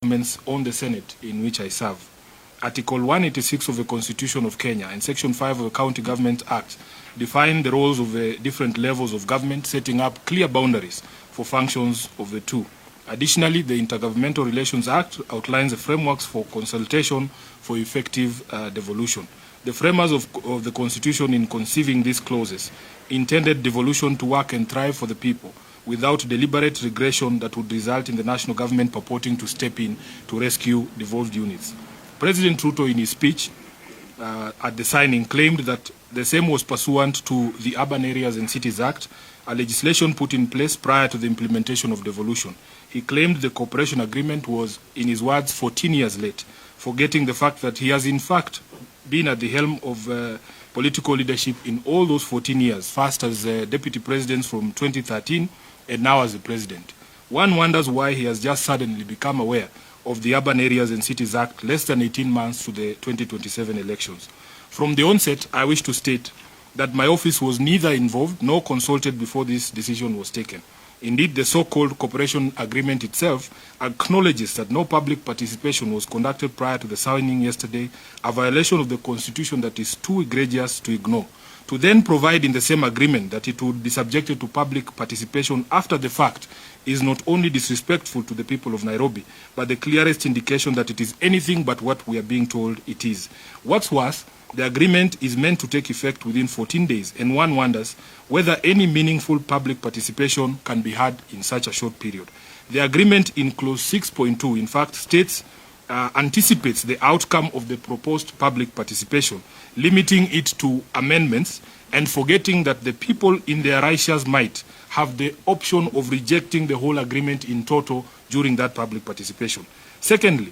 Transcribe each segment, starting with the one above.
Governments on the Senate in which I serve. Article 186 of the Constitution of Kenya and Section 5 of the County Government Act define the roles of the different levels of government, setting up clear boundaries for functions of the two. Additionally, the Intergovernmental Relations Act outlines the frameworks for consultation for effective devolution. The framers of the Constitution, in conceiving these clauses, intended devolution to work and thrive for the people, without deliberate regression that would result in the national government purporting to step in to rescue devolved units. President Ruto, in his speech at the signing, claimed that the same was pursuant to the Urban Areas and Cities Act, a legislation put in place prior to the implementation of devolution. He claimed the cooperation agreement was, in his words, 14 years late, forgetting the fact that he has in fact been at the helm of political leadership in all those 14 years, first as deputy president from 2013 and now as the president. One wonders why he has just suddenly become aware of the Urban Areas and Cities Act less than 18 months to the 2027 elections. From the onset, I wish to state that my office was neither involved nor consulted before this decision was taken. Indeed, the so-called cooperation agreement itself acknowledges that no public participation was conducted prior to the signing yesterday, a violation of the Constitution that is too egregious to ignore. To then provide in the same agreement that it would be subjected to public participation after the fact is not only disrespectful to the people of Nairobi, but the clearest indication that it is anything but what we are being told it is. What's worse, the agreement is meant to take effect within 14 days, and one wonders whether any meaningful public participation can be had in such a short period. The agreement in clause 6.2, in fact, states anticipates the outcome of the proposed public participation, limiting it to amendments and forgetting that the people in their righteous might have the option of rejecting the whole agreement in toto during that public participation. Secondly,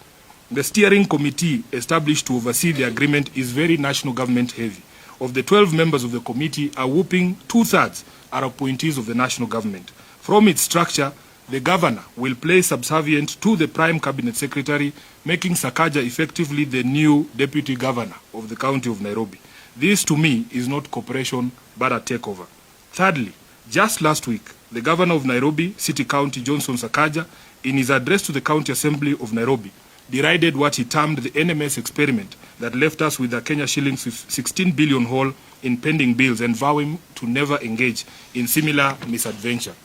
the steering committee established to oversee the agreement is very national government heavy. Of the 12 members of the committee, a whopping 2/3 are appointees of the national government. From its structure, the governor will play subservient to the prime cabinet secretary, making Sakaja effectively the new deputy governor of the county of Nairobi. This, to me, is not cooperation, but a takeover. Thirdly, just last week, the governor of Nairobi City County, Johnson Sakaja, in his address to the County Assembly of Nairobi, derided what he termed the NMS experiment that left us with a Kenya shillings 16 billion hole in pending bills, and vowing to never engage in similar misadventure.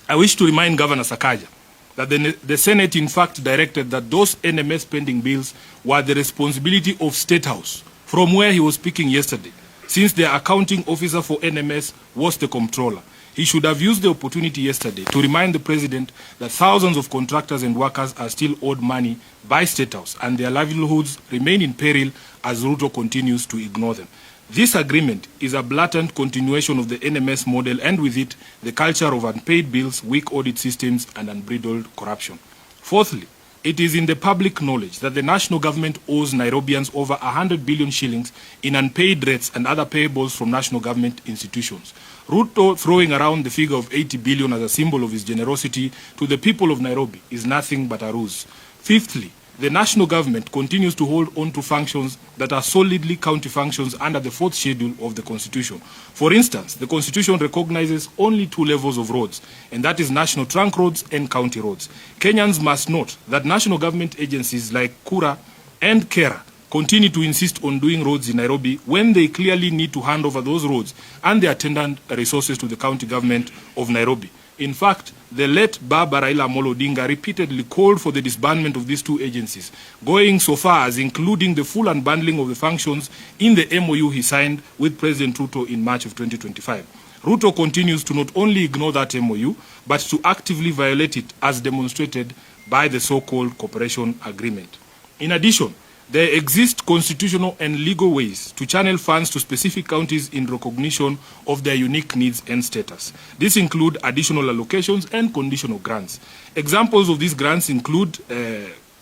I wish to remind Governor Sakaja that the Senate in fact directed that those NMS pending bills were the responsibility of State House, from where he was speaking yesterday, since the accounting officer for NMS was the comptroller. He should have used the opportunity yesterday to remind the president that thousands of contractors and workers are still owed money by State House, and their livelihoods remain in peril as Ruto continues to ignore them. This agreement is a blatant continuation of the NMS model, and with it, the culture of unpaid bills, weak audit systems, and unbridled corruption. Fourthly, it is in the public knowledge that the national government owes Nairobians over 100 billion shillings in unpaid rates and other payables from national government institutions. Ruto throwing around the figure of 80 billion as a symbol of his generosity to the people of Nairobi is nothing but a ruse. Fifthly, the national government continues to hold on to functions that are solidly county functions under the 4th schedule of the Constitution. For instance, the Constitution recognizes only 2 levels of roads, and that is national trunk roads and county roads. Kenyans must note that national government agencies like Kura and Kera continue to insist on doing roads in Nairobi when they clearly need to hand over those roads and the attendant resources to the county government of Nairobi. In fact, the late Baba Raila Amolo Odinga repeatedly called for the disbandment of these 2 agencies, going so far as including the full unbundling of the functions in the MOU he signed with President Ruto in March of 2025. Ruto continues to not only ignore that MOU, but to actively violate it, as demonstrated by the so-called cooperation agreement. In addition, there exist constitutional and legal ways to channel funds to specific counties in recognition of their unique needs and status. These include additional allocations and conditional grants. Examples of these grants include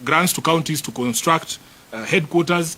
grants to counties to construct headquarters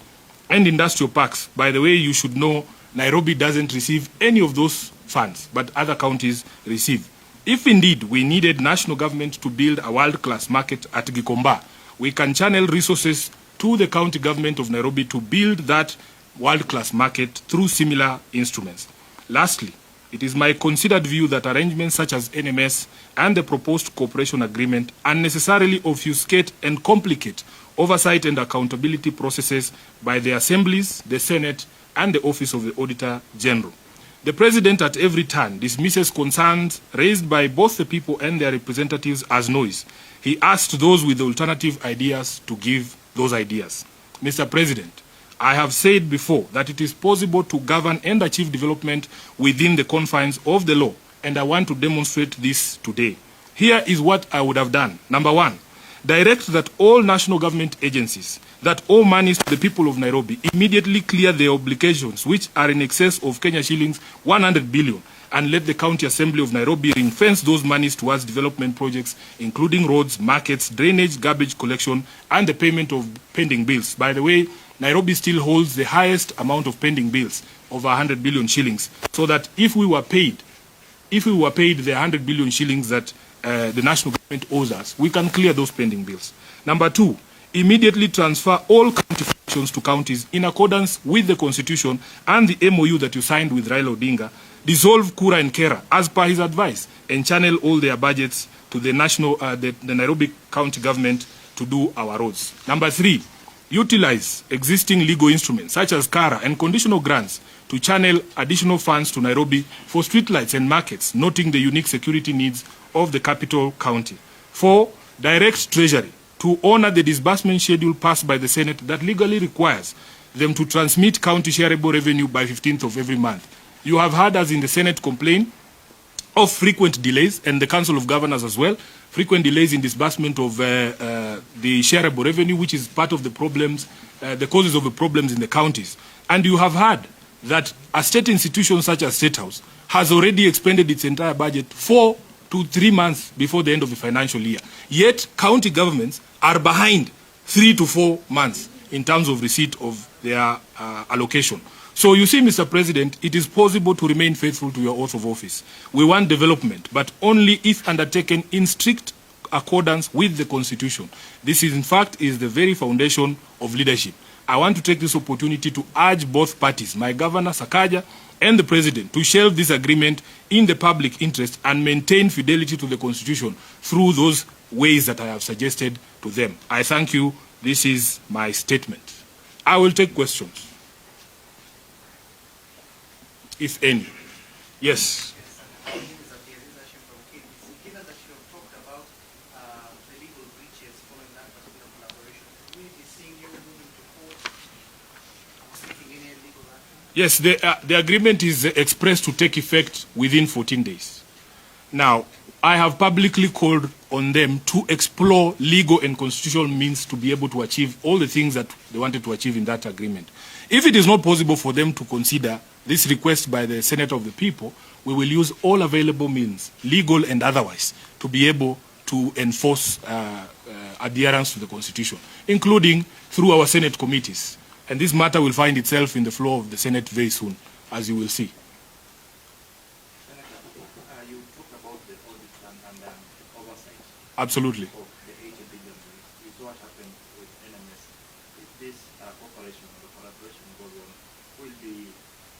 and industrial parks. By the way, you should know Nairobi doesn't receive any of those funds, but other counties receive. If indeed we needed national government to build a world-class market at Gikomba, we can channel resources to the county government of Nairobi to build that world-class market through similar instruments. Lastly, it is my considered view that arrangements such as NMS and the proposed cooperation agreement unnecessarily obfuscate and complicate oversight and accountability processes by the assemblies, the Senate, and the Office of the Auditor General. The President at every turn dismisses concerns raised by both the people and their representatives as noise. He asked those with alternative ideas to give those ideas. Mr. President, I have said before that it is possible to govern and achieve development within the confines of the law, and I want to demonstrate this today. Here is what I would have done. Number one, direct that all national government agencies that owe monies to the people of Nairobi immediately clear their obligations, which are in excess of Kenya shillings 100 billion, and let the County Assembly of Nairobi ring-fence those monies towards development projects, including roads, markets, drainage, garbage collection, and the payment of pending bills. By the way, Nairobi still holds the highest amount of pending bills, over 100 billion shillings, so that if we were paid the 100 billion shillings that the national government owes us, we can clear those pending bills. Number two, immediately transfer all county functions to counties in accordance with the Constitution and the MOU that you signed with Raila Odinga. Dissolve Kura and Kera as per his advice and channel all their budgets to the Nairobi County government to do our roads. Number three, utilize existing legal instruments such as Kara and conditional grants to channel additional funds to Nairobi for streetlights and markets, noting the unique security needs of the capital county. 4. Direct Treasury to honor the disbursement schedule passed by the Senate that legally requires them to transmit county shareable revenue by 15th of every month. You have heard us in the Senate complain of frequent delays, and the Council of Governors as well, frequent delays in disbursement of the shareable revenue, which is part of the problems, the causes of the problems in the counties. And you have heard that a state institution such as State House has already expended its entire budget 4 to 3 months before the end of the financial year. Yet, county governments are behind 3 to 4 months in terms of receipt of their allocation. So you see, Mr. President, it is possible to remain faithful to your oath of office. We want development, but only if undertaken in strict accordance with the Constitution. This is, in fact, is the very foundation of leadership. I want to take this opportunity to urge both parties, my Governor Sakaja and the President, to shelve this agreement in the public interest and maintain fidelity to the Constitution through those ways that I have suggested to them. I thank you. This is my statement. I will take questions, if any. Yes. Yes, the agreement is expressed to take effect within 14 days. Now, I have publicly called on them to explore legal and constitutional means to be able to achieve all the things that they wanted to achieve in that agreement. If it is not possible for them to consider this request by the Senate of the People, we will use all available means, legal and otherwise, to be able to enforce adherence to the Constitution, including through our Senate committees. And this matter will find itself in the floor of the Senate very soon, as you will see. Senator, you talked about the audit and oversight. Absolutely. Of the 80 billion. Is what happened with NMS. If this cooperation or collaboration goes on, will be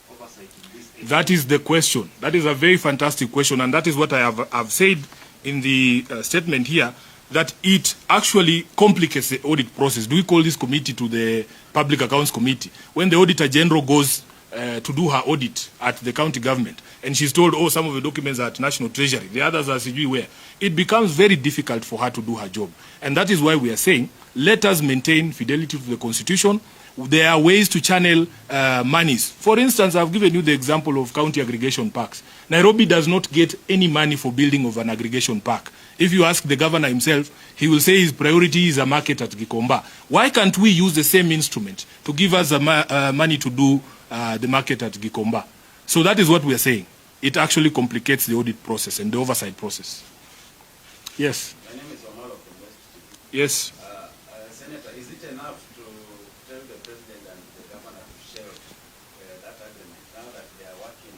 oversight in this area? That is the question. That is a very fantastic question, and that is what I have said in the statement here, that it actually complicates the audit process. Do we call this committee to the Public Accounts Committee? When the Auditor General goes to do her audit at the county government, and she's told, oh, some of the documents are at National Treasury, the others are sijui where, it becomes very difficult for her to do her job. And that is why we are saying, let us maintain fidelity to the Constitution. There are ways to channel monies. For instance, I've given you the example of county aggregation parks. Nairobi does not get any money for building of an aggregation park. If you ask the governor himself, he will say his priority is a market at Gikomba. Why can't we use the same instrument to give us money to do the market at Gikomba? So that is what we are saying. It actually complicates the audit process and the oversight process. Yes. My name is Omar of the West. Yes. Senator, is it enough to tell the President and the Governor to share that agreement now that they are working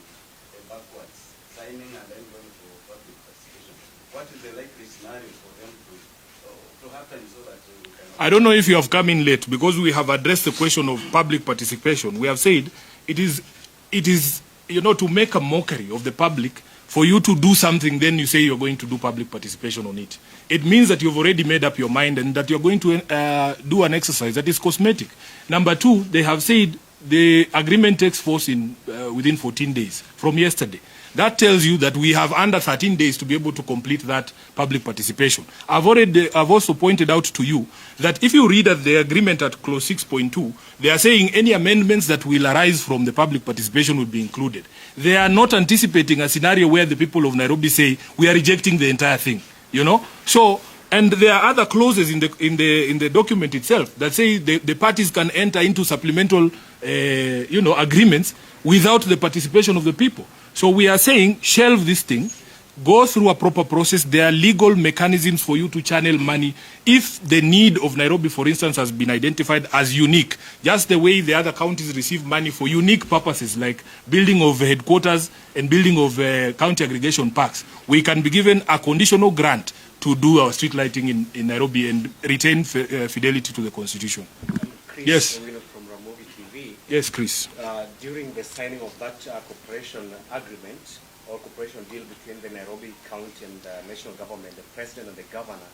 backwards, signing and then going to public participation? What is the likely scenario for them to happen so that we can... I don't know if you have come in late, because we have addressed the question of public participation. We have said it is to make a mockery of the public, for you to do something, then you say you're going to do public participation on it. It means that you've already made up your mind and that you're going to do an exercise that is cosmetic. Number two, they have said the agreement takes force within 14 days from yesterday. That tells you that we have under 13 days to be able to complete that public participation. I've also pointed out to you that if you read at the agreement at clause 6.2, they are saying any amendments that will arise from the public participation will be included. They are not anticipating a scenario where the people of Nairobi say we are rejecting the entire thing. So, and there are other clauses in the document itself that say the parties can enter into supplemental agreements without the participation of the people. So we are saying shelve this thing, go through a proper process. There are legal mechanisms for you to channel money if the need of Nairobi, for instance, has been identified as unique, just the way the other counties receive money for unique purposes like building of headquarters and building of county aggregation parks. We can be given a conditional grant to do our street lighting in Nairobi and retain fidelity to the Constitution. Chris, yes. From Ramogi TV. Yes, Chris. During the signing of that cooperation agreement or cooperation deal between the Nairobi County and the National Government, the President and the Governor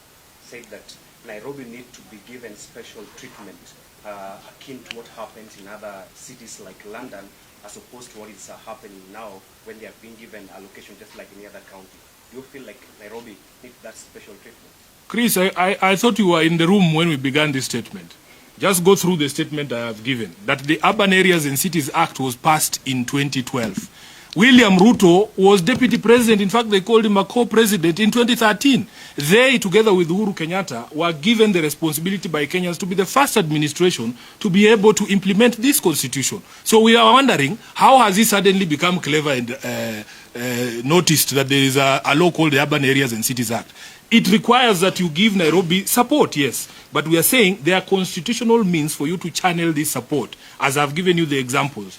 said that Nairobi need to be given special treatment akin to what happens in other cities like London, as opposed to what is happening now when they are being given allocation just like any other county. Do you feel like Nairobi needs that special treatment? Chris, I thought you were in the room when we began this statement. Just go through the statement I have given, that the Urban Areas and Cities Act was passed in 2012. William Ruto was deputy president. In fact, they called him a co-president in 2013. They, together with Uhuru Kenyatta, were given the responsibility by Kenyans to be the first administration to be able to implement this constitution. So we are wondering, how has he suddenly become clever and noticed that there is a law called the Urban Areas and Cities Act? It requires that you give Nairobi support, yes. But we are saying there are constitutional means for you to channel this support, as I've given you the examples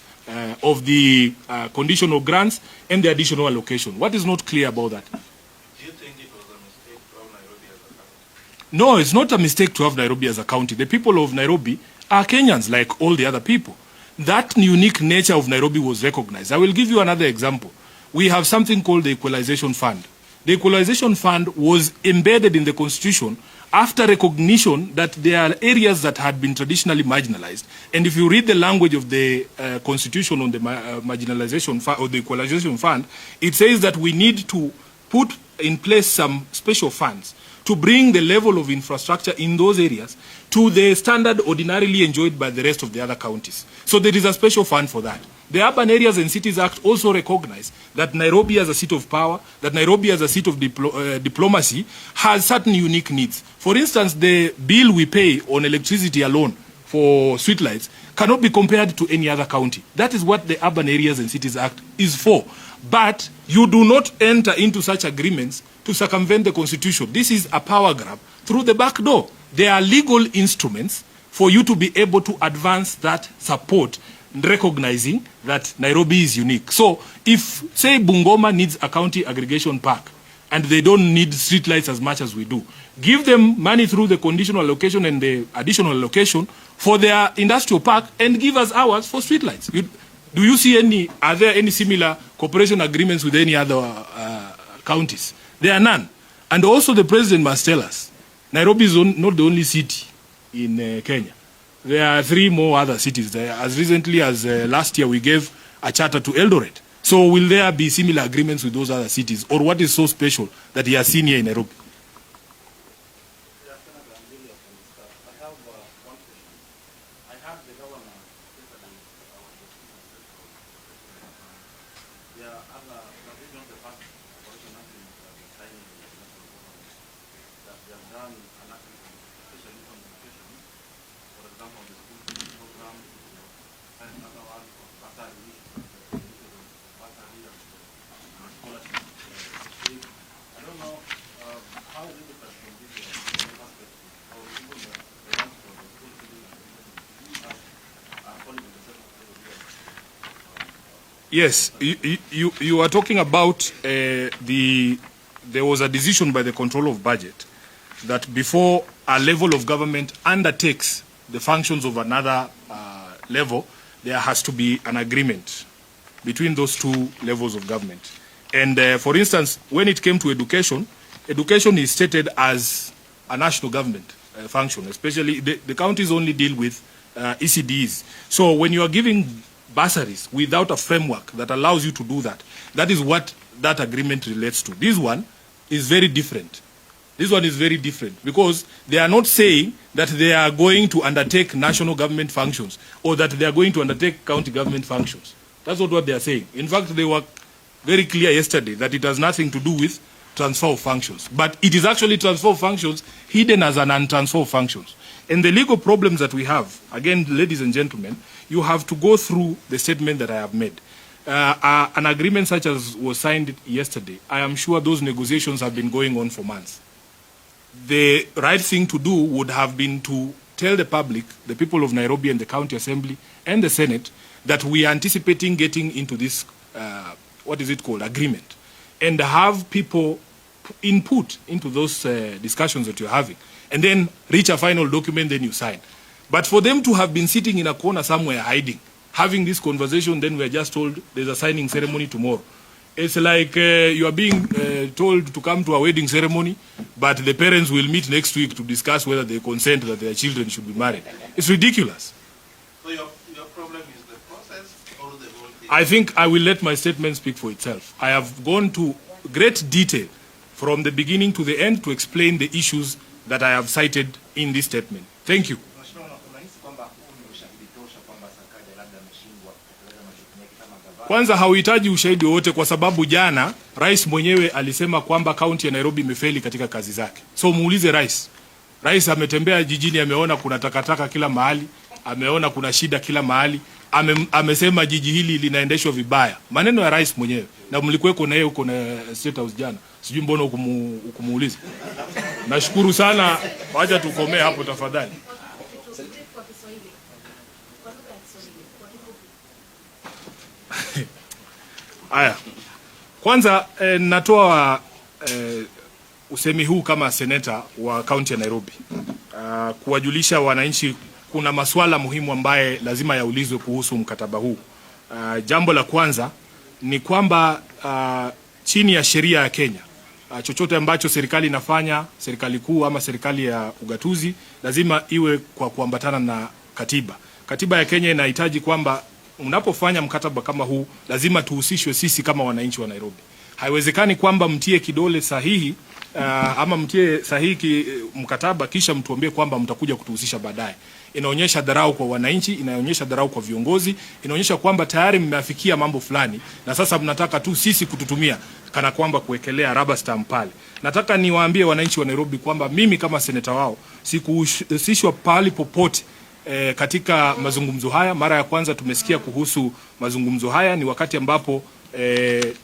of the conditional grants and the additional allocation. What is not clear about that? Do you think it was a mistake to have Nairobi as a county? No, it's not a mistake to have Nairobi as a county. The people of Nairobi are Kenyans like all the other people. That unique nature of Nairobi was recognized. I will give you another example. We have something called the Equalization Fund. The Equalization Fund was embedded in the Constitution after recognition that there are areas that had been traditionally marginalized. And if you read the language of the Constitution on the marginalization fund, or the Equalization Fund, it says that we need to put in place some special funds to bring the level of infrastructure in those areas to the standard ordinarily enjoyed by the rest of the other counties. So there is a special fund for that. The Urban Areas and Cities Act also recognizes that Nairobi as a seat of power, that Nairobi as a seat of diplomacy has certain unique needs. For instance, the bill we pay on electricity alone for streetlights cannot be compared to any other county. That is what the Urban Areas and Cities Act is for. But you do not enter into such agreements to circumvent the Constitution. This is a power grab through the back door. There are legal instruments for you to be able to advance that support, recognizing that Nairobi is unique. So if, say, Bungoma needs a county aggregation park and they don't need streetlights as much as we do, give them money through the conditional allocation and the additional allocation for their industrial park and give us ours for streetlights. Do you see are there any similar cooperation agreements with any other counties? There are none. And also the president must tell us, Nairobi is not the only city in Kenya. There are 3 more other cities there. As recently as last year, we gave a charter to Eldoret. So will there be similar agreements with those other cities? Or what is so special that he has seen here in Nairobi? I have one question. I heard the governor yesterday, there are other provisions of the past operation agreement that are signing with the national government that they have done an agreement, especially on education. For example, the school feeding program, and another one for bursary, scholarship. I don't know how is it different from this aspect, or even the ones for the school feeding are following the same Yes, you are talking about there was a decision by the Control of Budget that before a level of government undertakes the functions of another level, there has to be an agreement between those two levels of government. And for instance, when it came to education, education is stated as a national government function, especially the counties only deal with ECDs. So when you are giving bursaries without a framework that allows you to do that, that is what that agreement relates to. This one is very different. This one is very different because they are not saying that they are going to undertake national government functions or that they are going to undertake county government functions. That's not what they are saying. In fact, they were very clear yesterday that it has nothing to do with transfer of functions. But it is actually transfer of functions hidden as an untransfer of functions. And the legal problems that we have, again, ladies and gentlemen, you have to go through the statement that I have made. An agreement such as was signed yesterday, I am sure those negotiations have been going on for months. The right thing to do would have been to tell the public, the people of Nairobi and the County Assembly and the Senate, that we are anticipating getting into this, agreement, and have people input into those discussions that you're having, and then reach a final document, then you sign. But for them to have been sitting in a corner somewhere hiding, having this conversation, then we're just told there's a signing ceremony tomorrow. It's like you are being told to come to a wedding ceremony, but the parents will meet next week to discuss whether they consent that their children should be married. It's ridiculous. So your problem is the process or the whole thing? I think I will let my statement speak for itself. I have gone to great detail from the beginning to the end to explain the issues that I have cited in this statement. Thank you. Kwanza hauhitaji ushahidi wote kwa sababu jana rais mwenyewe alisema kwamba kaunti ya Nairobi imefeli katika kazi zake. So muulize rais. Rais ametembea jijini, ameona kuna takataka kila mahali, ameona kuna shida kila mahali, amesema jiji hili linaendeshwa vibaya. Maneno ya rais mwenyewe. Na mlikuweko na yeye huko na State House jana. Sijui mbona ukumuuliza. Nashukuru sana. Wacha tukomee hapo tafadhali. Aya. Kwanza natoa usemi huu kama seneta wa kaunti ya Nairobi. Kuwajulisha wananchi kuna masuala muhimu ambaye lazima yaulizwe kuhusu mkataba huu. Jambo la kwanza ni kwamba chini ya sheria ya Kenya, chochote ambacho serikali inafanya, serikali kuu ama serikali ya ugatuzi, lazima iwe kwa kuambatana na katiba. Katiba ya Kenya inahitaji kwamba unapofanya mkataba kama huu lazima tuhusishwe sisi kama wananchi wa Nairobi. Haiwezekani kwamba mtie kidole sahihi ama mtie sahihi mkataba kisha mtuambie kwamba mtakuja kutuhusisha baadaye. Inaonyesha dharau kwa wananchi, inaonyesha dharau kwa viongozi, inaonyesha kwamba tayari mmeafikia mambo fulani na sasa mnataka tu sisi kututumia kana kwamba kuwekelea rubber stamp pale. Nataka niwaambie wananchi wa Nairobi kwamba mimi kama seneta wao sikuhusishwa pali popote katika mazungumzo haya. Mara ya kwanza tumesikia kuhusu mazungumzo haya ni wakati ambapo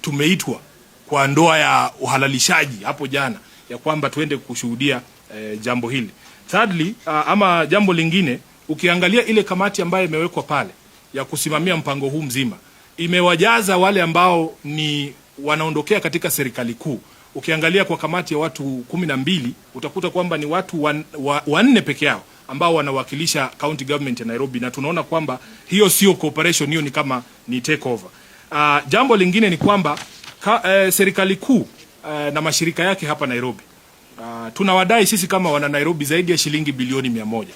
tumeitwa kwa ndoa ya uhalalishaji hapo jana, ya kwamba tuende kushuhudia jambo hili. Thirdly, ama jambo lingine, ukiangalia ile kamati ambayo imewekwa pale ya kusimamia mpango huu mzima, imewajaza wale ambao ni wanaondokea katika serikali kuu. Ukiangalia kwa kamati ya watu 12, utakuta kwamba ni watu wanne peke yao ambao wanawakilisha county government ya Nairobi, na tunaona kwamba hiyo sio cooperation, hiyo ni kama ni take over. Jambo lingine ni kwamba serikali kuu na mashirika yake hapa Nairobi, tunawadai sisi kama wana Nairobi zaidi ya shilingi bilioni 100.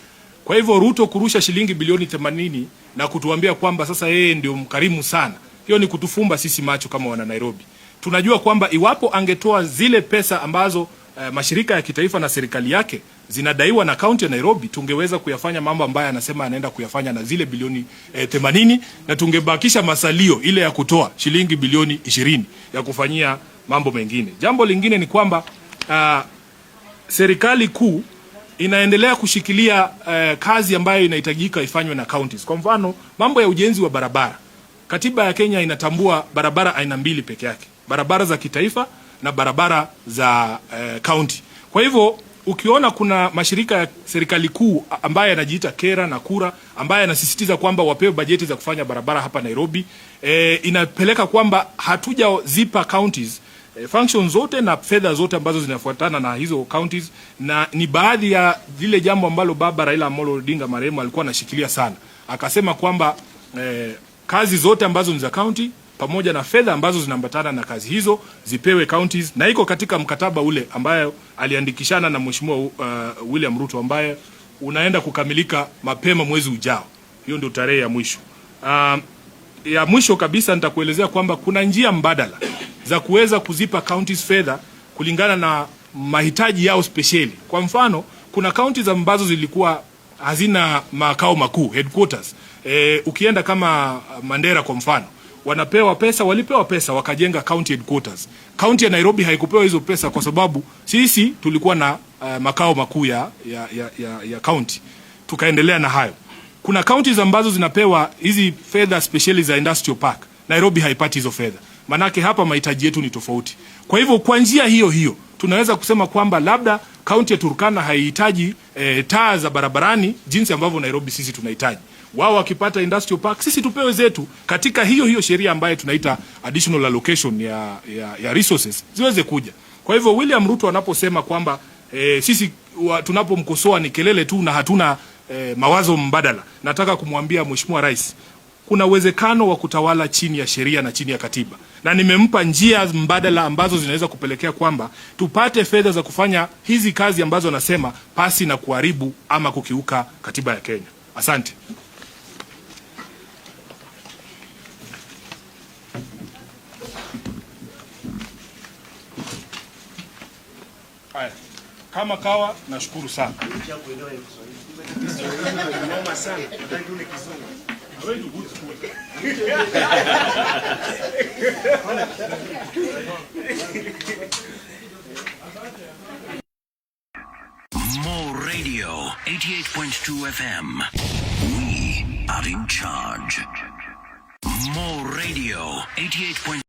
Kwa hivyo Ruto kurusha shilingi bilioni 80 na kutuambia kwamba sasa yeye ndio mkarimu sana, hiyo ni kutufumba sisi macho kama wana Nairobi. Tunajua kwamba iwapo angetoa zile pesa ambazo mashirika ya kitaifa na serikali yake zinadaiwa na kaunti ya Nairobi, tungeweza kuyafanya mambo ambayo anasema anaenda kuyafanya na zile bilioni 80, na tungebakisha masalio ile ya kutoa shilingi bilioni 20 ya kufanyia mambo mengine. Jambo lingine ni kwamba serikali kuu inaendelea kushikilia kazi ambayo inahitajika ifanywe na counties. Kwa mfano, mambo ya ujenzi wa barabara. Katiba ya Kenya inatambua barabara aina mbili peke yake. Barabara za kitaifa na barabara za county. Kwa hivyo ukiona kuna mashirika ya serikali kuu ambaye yanajiita Kera na Kura ambaye yanasisitiza kwamba wapewe bajeti za kufanya barabara hapa Nairobi, inapeleka kwamba hatujazipa counties functions zote na fedha zote ambazo zinafuatana na hizo counties, na ni baadhi ya zile jambo ambalo baba Raila Amolo Odinga marehemu alikuwa anashikilia sana. Akasema kwamba kazi zote ambazo ni za county pamoja na fedha ambazo zinaambatana na kazi hizo zipewe counties, na iko katika mkataba ule ambayo aliandikishana na Mheshimiwa William Ruto ambaye unaenda kukamilika mapema mwezi ujao. Hiyo ndio tarehe ya mwisho. Ya mwisho kabisa nitakuelezea kwamba kuna njia mbadala za kuweza kuzipa counties fedha kulingana na mahitaji yao speciali. Kwa mfano, kuna counties ambazo zilikuwa hazina makao makuu, headquarters. Ukienda kama Mandera kwa mfano, walipewa pesa wakajenga county headquarters. County ya Nairobi haikupewa hizo pesa kwa sababu sisi tulikuwa na makao makuu ya county. Tukaendelea na hayo. Kuna counties ambazo zinapewa hizi fedha speciali za industrial park. Nairobi haipati hizo fedha. Manake hapa mahitaji yetu ni tofauti. Kwa hivyo kwa njia hiyo tunaweza kusema kwamba labda county ya Turkana haihitaji taa za barabarani jinsi ambavyo Nairobi sisi tunahitaji. Wao wakipata industrial park, sisi tupewe zetu katika hiyo sheria ambayo tunaita additional allocation ya resources ziweze kuja. Kwa hivyo William Ruto anaposema kwamba sisi tunapomkosoa ni kelele tu na hatuna mawazo mbadala, nataka kumwambia Mheshimiwa Rais, kuna uwezekano wa kutawala chini ya sheria na chini ya katiba. Na nimempa njia mbadala ambazo zinaweza kupelekea kwamba tupate fedha za kufanya hizi kazi ambazo anasema pasi na kuharibu ama kukiuka katiba ya Kenya. Asante. Haya. Kama kawa, nashukuru sana. Noma sana. Nataka yule kizungu. More Radio, 88.2 FM. We are in charge. More Radio, 88.2